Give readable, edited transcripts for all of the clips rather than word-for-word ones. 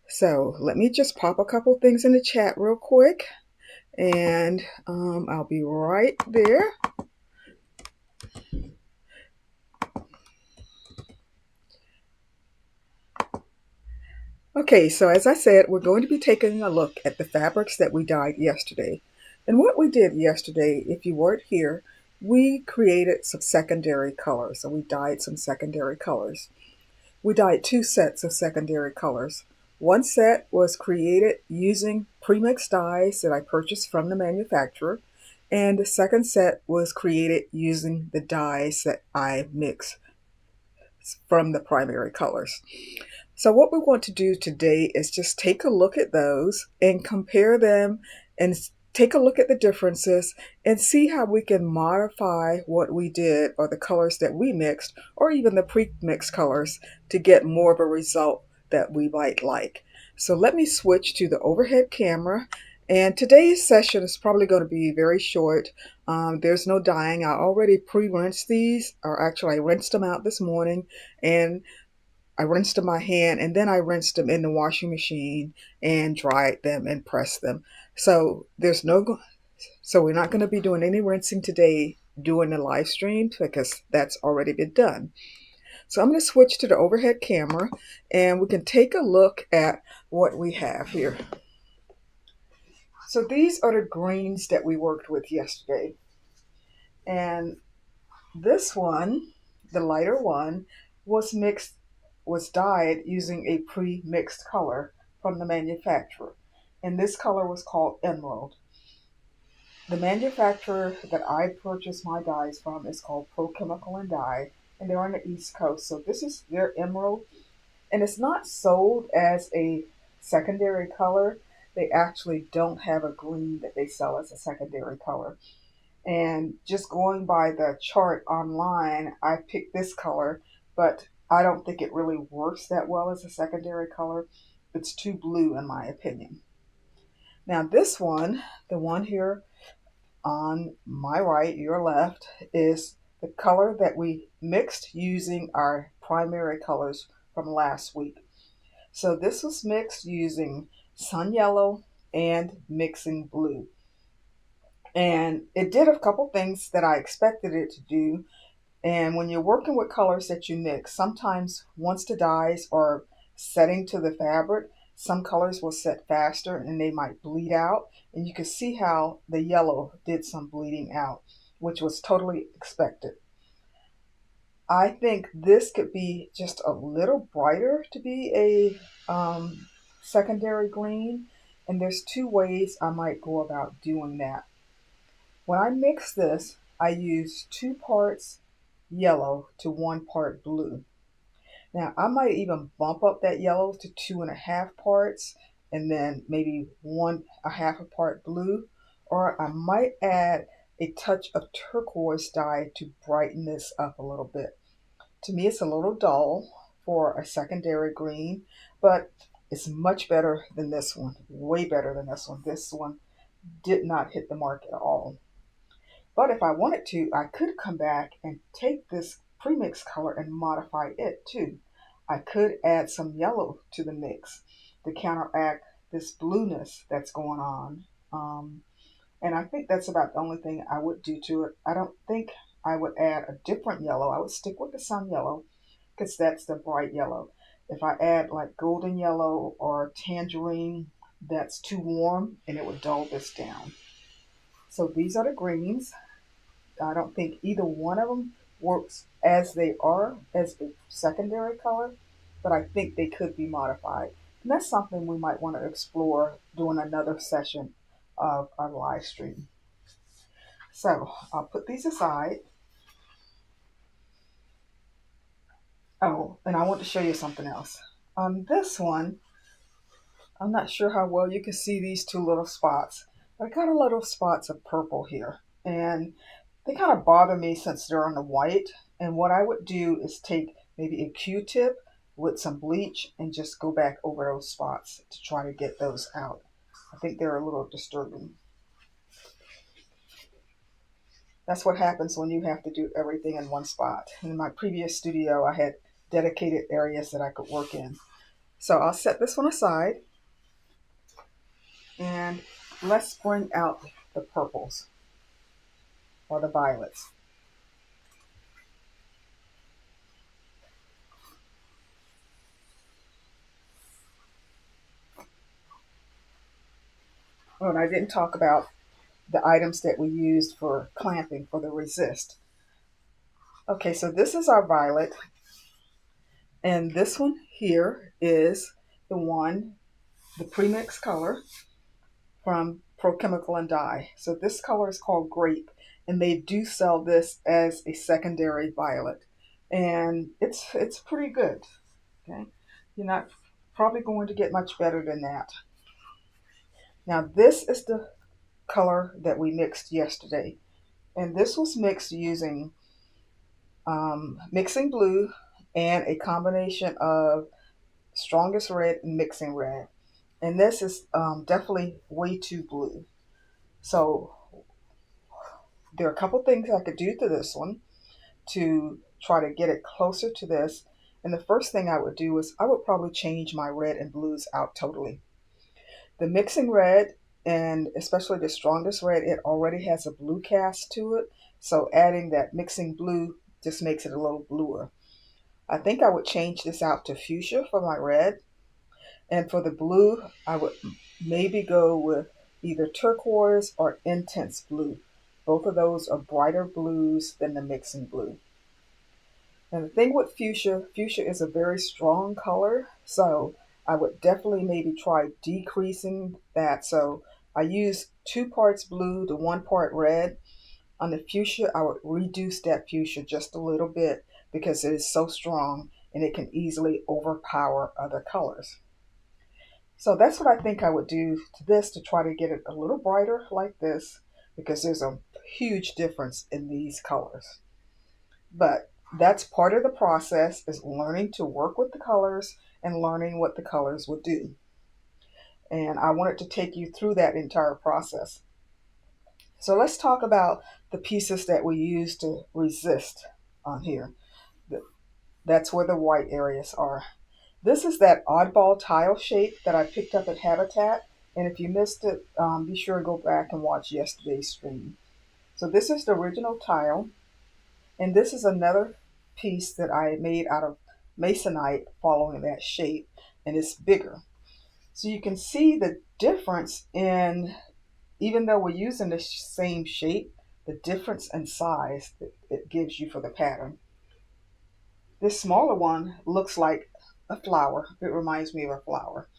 So let me just pop a couple things in the chat real quick, and I'll be right there. Okay, so as I said, we're going to be taking a look at the fabrics that we dyed yesterday. And what we did yesterday, if you weren't here, we created some secondary colors. So we dyed some secondary colors. We dyed two sets of secondary colors. One set was created using premixed dyes that I purchased from the manufacturer, and the second set was created using the dyes that I mixed from the primary colors. So what we want to do today is just take a look at those and compare them and take a look at the differences and see how we can modify what we did or the colors that we mixed or even the pre-mixed colors to get more of a result that we might like. So let me switch to the overhead camera, and today's session is probably going to be very short. There's no dyeing. I already pre-rinsed these, or actually I rinsed them out this morning, and I rinsed them by hand, and then I rinsed them in the washing machine and dried them and pressed them. So so we're not going to be doing any rinsing today during the live stream because that's already been done. So I'm going to switch to the overhead camera and we can take a look at what we have here. So these are the greens that we worked with yesterday. And this one, the lighter one, was dyed using a pre-mixed color from the manufacturer. And this color was called Emerald. The manufacturer that I purchased my dyes from is called Pro Chemical and Dye, and they're on the East Coast. So this is their Emerald, and it's not sold as a secondary color. They actually don't have a green that they sell as a secondary color. And just going by the chart online, I picked this color, but I don't think it really works that well as a secondary color. It's too blue in my opinion. Now this one, the one here on my right, your left, is the color that we mixed using our primary colors from last week. So this was mixed using sun yellow and mixing blue. And it did a couple things that I expected it to do. And when you're working with colors that you mix, sometimes once the dyes are setting to the fabric, some colors will set faster and they might bleed out. And you can see how the yellow did some bleeding out, which was totally expected. I think this could be just a little brighter to be a secondary green. And there's two ways I might go about doing that. When I mix this, I use 2 parts yellow to 1 part blue. Now I might even bump up that yellow to 2.5 parts and then maybe 1.5 part blue, or I might add a touch of turquoise dye to brighten this up a little bit. To me, it's a little dull for a secondary green, but it's much better than this one, way better than this one. This one did not hit the mark at all. But if I wanted to, I could come back and take this premix color and modify it too. I could add some yellow to the mix to counteract this blueness that's going on. And I think that's about the only thing I would do to it. I don't think I would add a different yellow. I would stick with the sun yellow because that's the bright yellow. If I add like golden yellow or tangerine, that's too warm and it would dull this down. So these are the greens. I don't think either one of them works as they are as a secondary color, but I think they could be modified. And that's something we might want to explore during another session of our live stream. So I'll put these aside. Oh, and I want to show you something else. On this one, I'm not sure how well you can see these two little spots, but I got a little spots of purple here. And they kind of bother me since they're on the white. And what I would do is take maybe a Q-tip with some bleach and just go back over those spots to try to get those out. I think they're a little disturbing. That's what happens when you have to do everything in one spot. In my previous studio, I had dedicated areas that I could work in. So I'll set this one aside and let's bring out the purples or the violets. Oh, and I didn't talk about the items that we used for clamping for the resist. Okay, so this is our violet, and this one here is the premix color from Pro Chemical and Dye. So this color is called Grape, and they do sell this as a secondary violet, and it's pretty good. Okay, you're not probably going to get much better than that. Now this is the color that we mixed yesterday, and this was mixed using mixing blue and a combination of strongest red and mixing red. And this is definitely way too blue. So there are a couple things I could do to this one to try to get it closer to this. And the first thing I would do is I would probably change my red and blues out totally. The mixing red, and especially the strongest red, it already has a blue cast to it. So adding that mixing blue just makes it a little bluer. I think I would change this out to fuchsia for my red. And for the blue, I would maybe go with either turquoise or intense blue. Both of those are brighter blues than the mixing blue. And the thing with fuchsia is a very strong color, so I would definitely maybe try decreasing that. So I use 2 parts blue to 1 part red. On the fuchsia, I would reduce that fuchsia just a little bit because it is so strong and it can easily overpower other colors. So that's what I think I would do to this to try to get it a little brighter like this, because there's a huge difference in these colors. But that's part of the process, is learning to work with the colors and learning what the colors will do. And I wanted to take you through that entire process. So let's talk about the pieces that we use to resist on here. That's where the white areas are. This is that oddball tile shape that I picked up at Habitat. And if you missed it, be sure to go back and watch yesterday's stream. So this is the original tile. And this is another piece that I made out of masonite following that shape. And it's bigger. So you can see the difference in, even though we're using the same shape, the difference in size that it gives you for the pattern. This smaller one looks like a flower. It reminds me of a flower.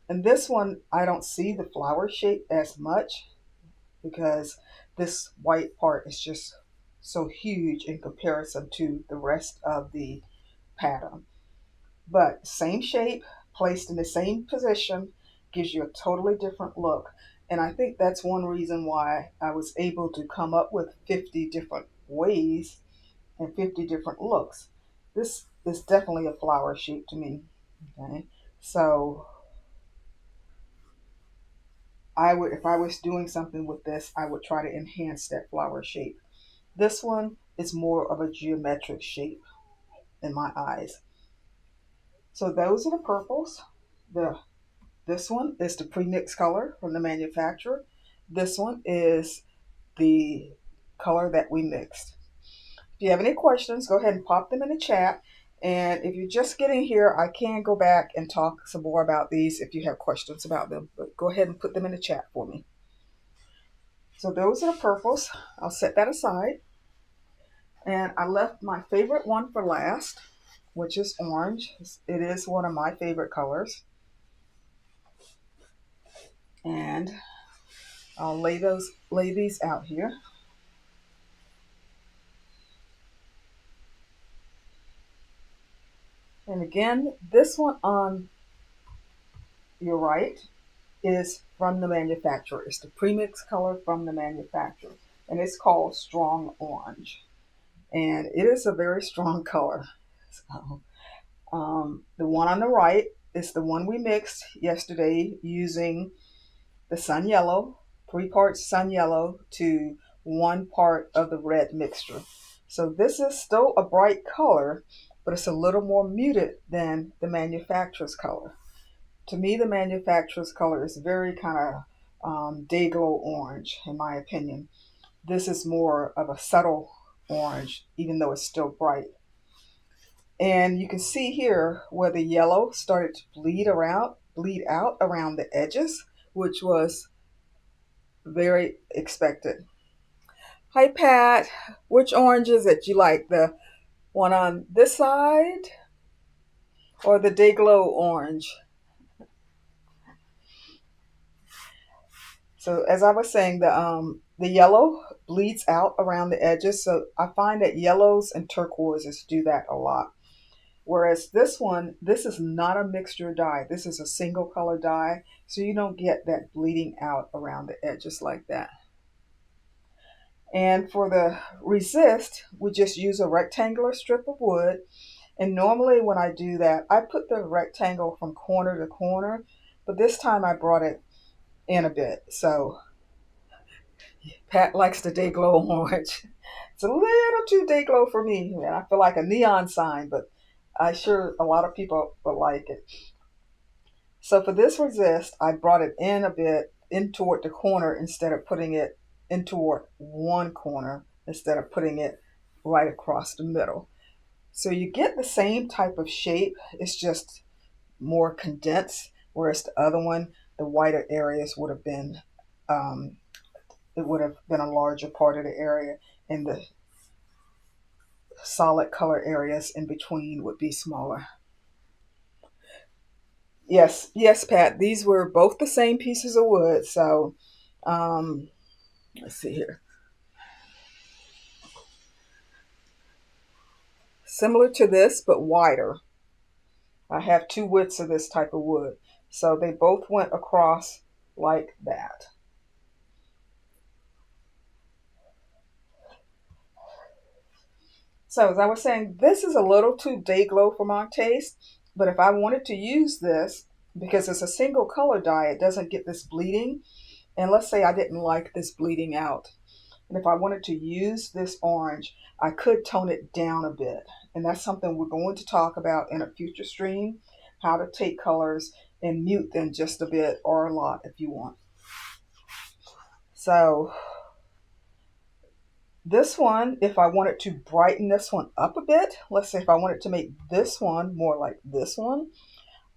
And this one, I don't see the flower shape as much because this white part is just so huge in comparison to the rest of the pattern. But same shape, placed in the same position, gives you a totally different look. And I think that's one reason why I was able to come up with 50 different ways and 50 different looks. This is definitely a flower shape to me. Okay, so if I was doing something with this, I would try to enhance that flower shape. This one is more of a geometric shape in my eyes. So those are the purples. This one is the premix color from the manufacturer. This one is the color that we mixed. If you have any questions, go ahead and pop them in the chat. And if you're just getting here, I can go back and talk some more about these if you have questions about them. But go ahead and put them in the chat for me. So those are the purples. I'll set that aside. And I left my favorite one for last, which is orange. It is one of my favorite colors. And I'll lay these out here. And again, this one on your right is from the manufacturer. It's the premix color from the manufacturer. And it's called Strong Orange. And it is a very strong color. So, the one on the right is the one we mixed yesterday using the sun yellow, 3 parts sun yellow to 1 part of the red mixture. So this is still a bright color, but it's a little more muted than the manufacturer's color. To me, the manufacturer's color is very kind of day glow orange, in my opinion. This is more of a subtle orange, even though it's still bright. And you can see here where the yellow started to bleed out around the edges, which was very expected. Hi Pat, which orange is it you like? The one on this side or the day glow orange? So as I was saying, the yellow bleeds out around the edges. So I find that yellows and turquoises do that a lot. Whereas this one, this is not a mixture dye. This is a single color dye. So you don't get that bleeding out around the edges like that. And for the resist, we just use a rectangular strip of wood. And normally when I do that, I put the rectangle from corner to corner, but this time I brought it in a bit. So Pat likes the day glow orange. It's a little too day glow for me. I feel like a neon sign, but I'm sure a lot of people will like it. So for this resist, I brought it in a bit, in toward the corner instead of putting it in toward one corner instead of putting it right across the middle. So you get the same type of shape, it's just more condensed, whereas the other one, the whiter areas would have been, it would have been a larger part of the area, and the solid color areas in between would be smaller. Yes, yes, Pat, these were both the same pieces of wood. So um, let's see here. Similar to this, but wider. I have two widths of this type of wood. So they both went across like that. So as I was saying, this is a little too day glow for my taste, but if I wanted to use this, because it's a single color dye, it doesn't get this bleeding. And let's say I didn't like this bleeding out. And if I wanted to use this orange, I could tone it down a bit. And that's something we're going to talk about in a future stream, how to take colors and mute them just a bit or a lot if you want. So this one, if I wanted to brighten this one up a bit, let's say if I wanted to make this one more like this one,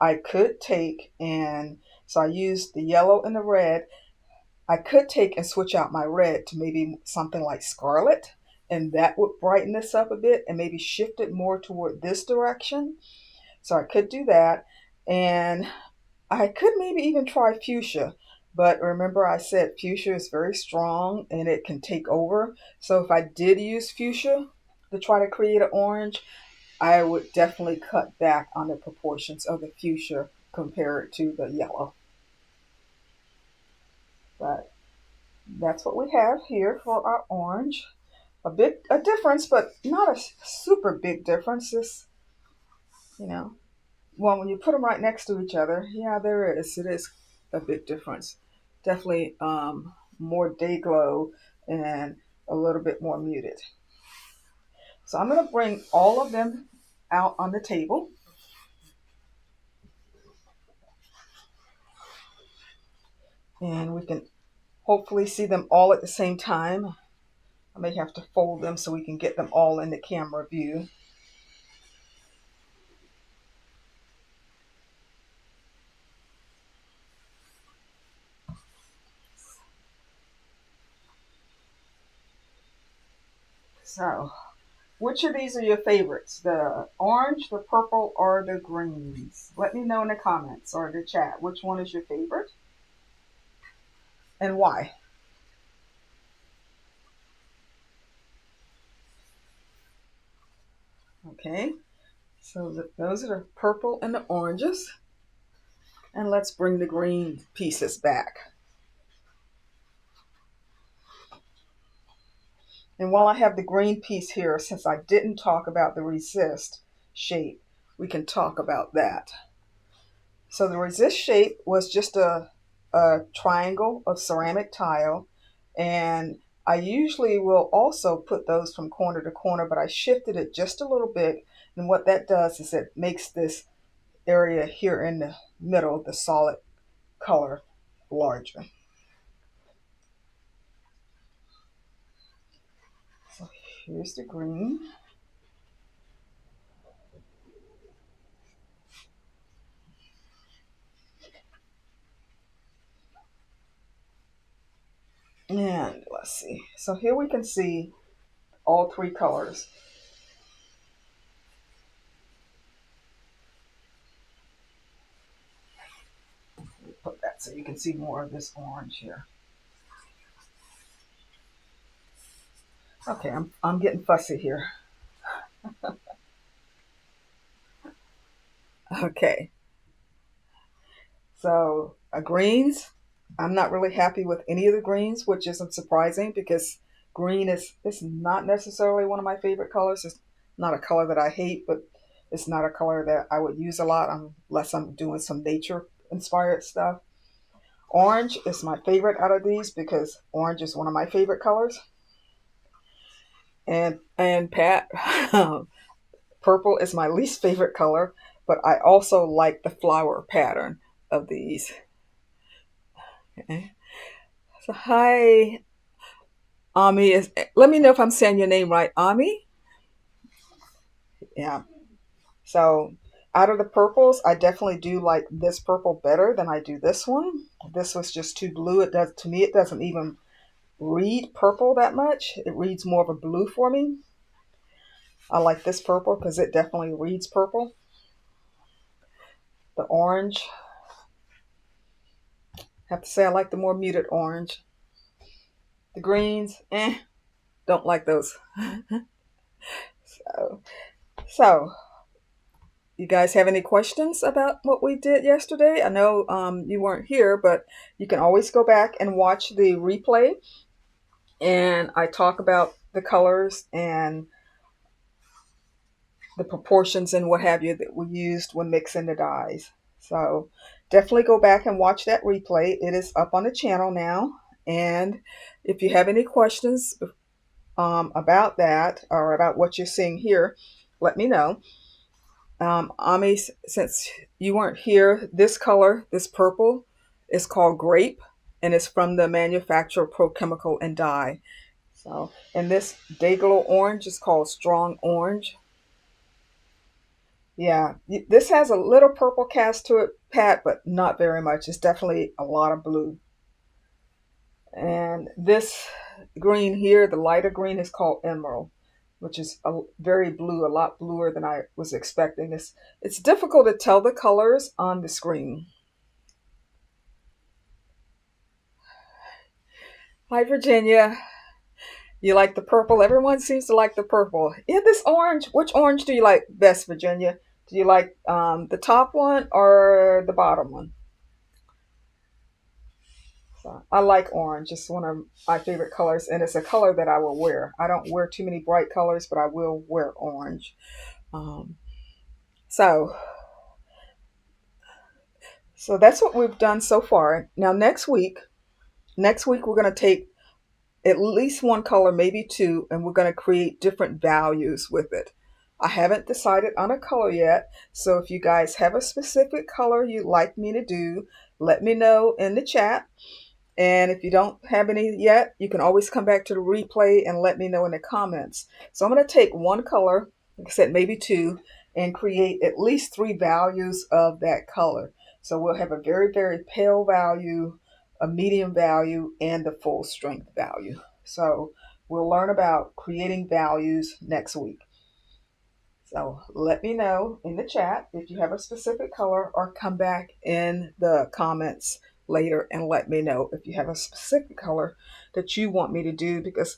I could take and, so I used the yellow and the red. I could take and switch out my red to maybe something like scarlet, and that would brighten this up a bit and maybe shift it more toward this direction. So I could do that. And I could maybe even try fuchsia. But remember I said fuchsia is very strong and it can take over. So if I did use fuchsia to try to create an orange, I would definitely cut back on the proportions of the fuchsia compared to the yellow. But that's what we have here for our orange. A difference, but not a super big difference. It's, you know, well, when you put them right next to each other, yeah, there is. It is a big difference. Definitely more day glow and a little bit more muted. So I'm going to bring all of them out on the table. And we can hopefully see them all at the same time. I may have to fold them so we can get them all in the camera view. So, which of these are your favorites? The orange, the purple, or the greens? Let me know in the comments or the chat. Which one is your favorite and why? Okay, so those are the purple and the oranges. And let's bring the green pieces back. And while I have the green piece here, since I didn't talk about the resist shape, we can talk about that. So the resist shape was just a triangle of ceramic tile, and I usually will also put those from corner to corner, but I shifted it just a little bit, and what that does is it makes this area here in the middle, the solid color, larger. So here's the green. And let's see. So here we can see all three colors. Put that so you can see more of this orange here. Okay, I'm getting fussy here. Okay, so greens. I'm not really happy with any of the greens, which isn't surprising because green is not necessarily one of my favorite colors. It's not a color that I hate, but it's not a color that I would use a lot unless I'm doing some nature inspired stuff. Orange is my favorite out of these because orange is one of my favorite colors. And Pat, purple is my least favorite color, but I also like the flower pattern of these. Okay. So hi, Ami. Let me know if I'm saying your name right, Ami. Yeah. So out of the purples, I definitely do like this purple better than I do this one. This was just too blue. It does to me. It doesn't even read purple that much. It reads more of a blue for me. I like this purple because it definitely reads purple. The orange, I have to say I like the more muted orange. The greens, don't like those. So, so you guys have any questions about what we did yesterday? I know you weren't here, but you can always go back and watch the replay. And I talk about the colors and the proportions and what have you that we used when mixing the dyes. So definitely go back and watch that replay. It is up on the channel now. And if you have any questions about that or about what you're seeing here, let me know. Ami, since you weren't here, this color, this purple, is called grape, and it's from the manufacturer Pro Chemical and Dye. So, and this Dayglow orange is called strong orange. Yeah, this has a little purple cast to it, Pat, but not very much. It's definitely a lot of blue. And this green here, the lighter green, is called emerald, which is very blue, a lot bluer than I was expecting. It's difficult to tell the colors on the screen. Hi, Virginia. You like the purple? Everyone seems to like the purple. Yeah, this orange. Which orange do you like best, Virginia? Do you like the top one or the bottom one? So I like orange. It's one of my favorite colors, and it's a color that I will wear. I don't wear too many bright colors, but I will wear orange. Um, so, so that's what we've done so far. Now, next week we're going to take at least one color, maybe two, and we're going to create different values with it. I haven't decided on a color yet, so if you guys have a specific color you'd like me to do, let me know in the chat. And if you don't have any yet, you can always come back to the replay and let me know in the comments. So I'm going to take one color, like I said, maybe two, and create at least three values of that color. So we'll have a very, very pale value, a medium value, and the full strength value. So we'll learn about creating values next week. So let me know in the chat if you have a specific color, or come back in the comments later and let me know if you have a specific color that you want me to do, because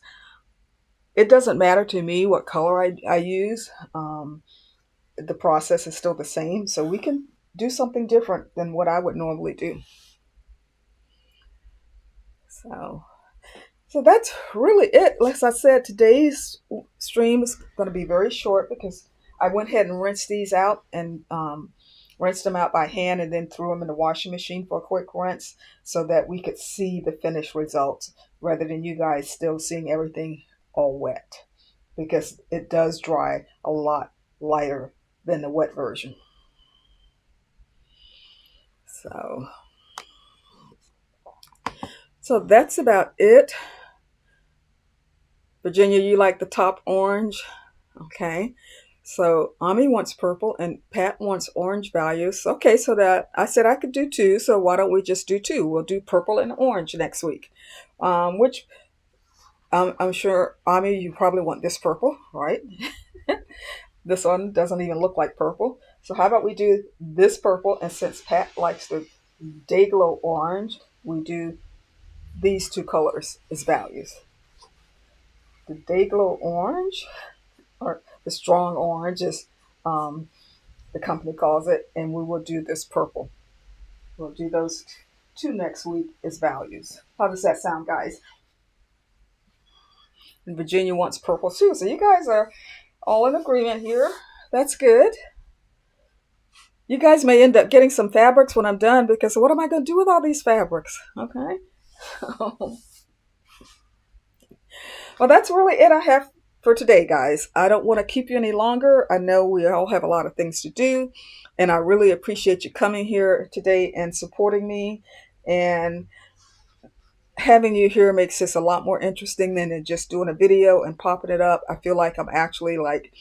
it doesn't matter to me what color I use. The process is still the same, so we can do something different than what I would normally do. So that's really it. Like I said, today's stream is going to be very short because I went ahead and rinsed these out and rinsed them out by hand and then threw them in the washing machine for a quick rinse so that we could see the finished results rather than you guys still seeing everything all wet, because it does dry a lot lighter than the wet version. So that's about it. Virginia, you like the top orange? Okay. So Ami wants purple and Pat wants orange values. Okay, so that I said I could do two. So why don't we just do two? We'll do purple and orange next week. Which I'm sure Ami, you probably want this purple, right? This one doesn't even look like purple. So how about we do this purple? And since Pat likes the day glow orange, we do these two colors as values. The day glow orange, or the strong orange, is um, the company calls it, and we will do this purple. We'll do those two next week as values. How does that sound, guys? And Virginia wants purple too. So you guys are all in agreement here. That's good. You guys may end up getting some fabrics when I'm done, because what am I going to do with all these fabrics? Okay. Well, that's really it I have for today, guys. I don't want to keep you any longer. I know we all have a lot of things to do, and I really appreciate you coming here today and supporting me. And having you here makes this a lot more interesting than just doing a video and popping it up. I feel like I'm actually like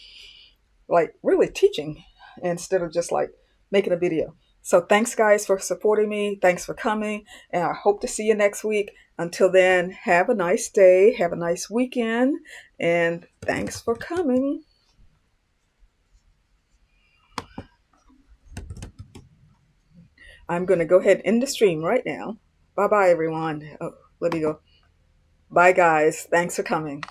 really teaching instead of just like making a video. So thanks guys for supporting me. Thanks for coming. And I hope to see you next week. Until then, have a nice day. Have a nice weekend. And thanks for coming. I'm going to go ahead and end the stream right now. Bye-bye, everyone. Oh, let me go. Bye, guys. Thanks for coming.